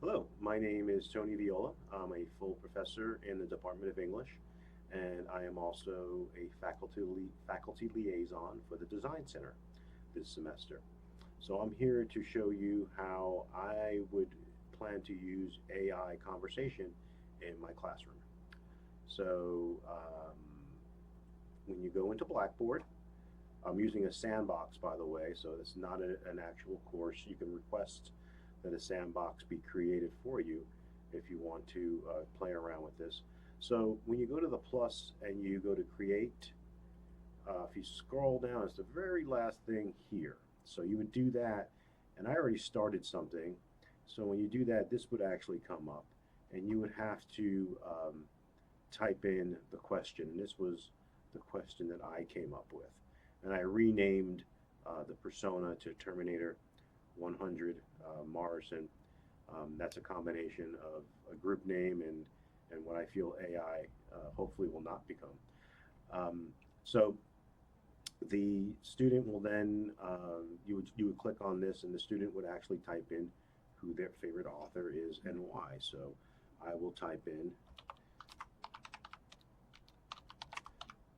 Hello, my name is Tony Viola. I'm a full professor in the Department of English, and I am also a faculty liaison for the Design Center this semester. So I'm here to show you how I would plan to use AI conversation in my classroom. So when you go into Blackboard, I'm using a sandbox, by the way, so it's not an actual course. You can request that a sandbox be created for you if you want to play around with this. So when you go to the plus and you go to create, if you scroll down, it's the very last thing here. So you would do that, and I already started something. So when you do that, this would actually come up, and you would have to type in the question. And this was the question that I came up with. And I renamed the persona to Terminator 100 Morrison. That's a combination of a group name and what I feel AI hopefully will not become. So the student will then, you would click on this and the student would actually type in who their favorite author is and why. So I will type in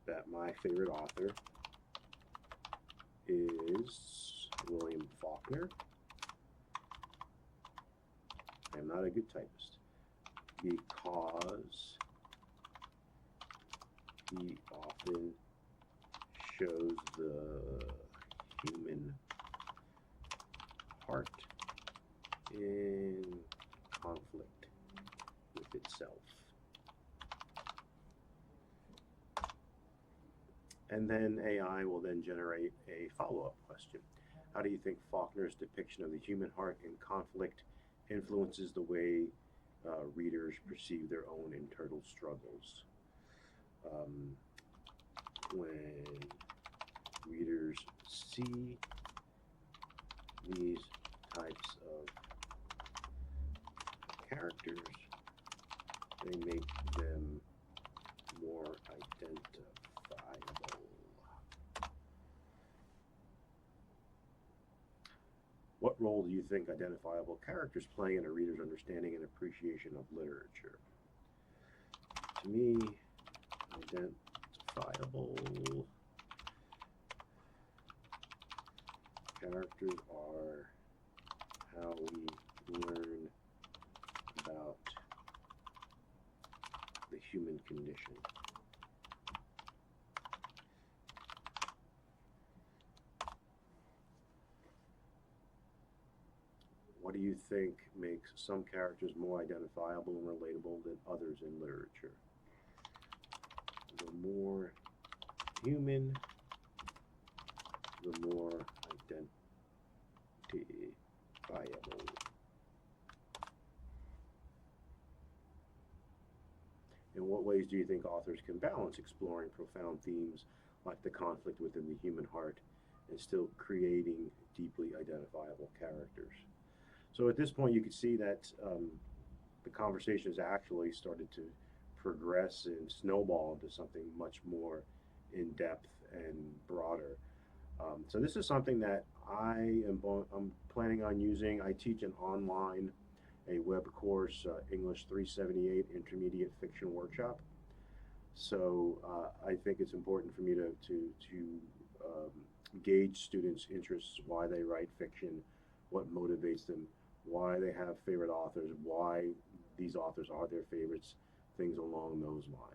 that my favorite author is William Faulkner. I am not a good typist because he often shows the human heart in conflict with itself. And then AI will then generate a follow-up question. How do you think Faulkner's depiction of the human heart in conflict influences the way readers perceive their own internal struggles? When readers see these types of characters, they make them more identifiable. What role do you think identifiable characters play in a reader's understanding and appreciation of literature? To me, identifiable characters are how we learn about the human condition. What do you think makes some characters more identifiable and relatable than others in literature? The more human, the more identifiable. In what ways do you think authors can balance exploring profound themes like the conflict within the human heart and still creating deeply identifiable characters? So at this point, you can see that the conversation has actually started to progress and snowball into something much more in depth and broader. So this is something that I'm planning on using. I teach an online, a web course, English 378 Intermediate Fiction Workshop. So I think it's important for me to gauge students' interests, why they write fiction, what motivates them, why they have favorite authors, why these authors are their favorites, things along those lines.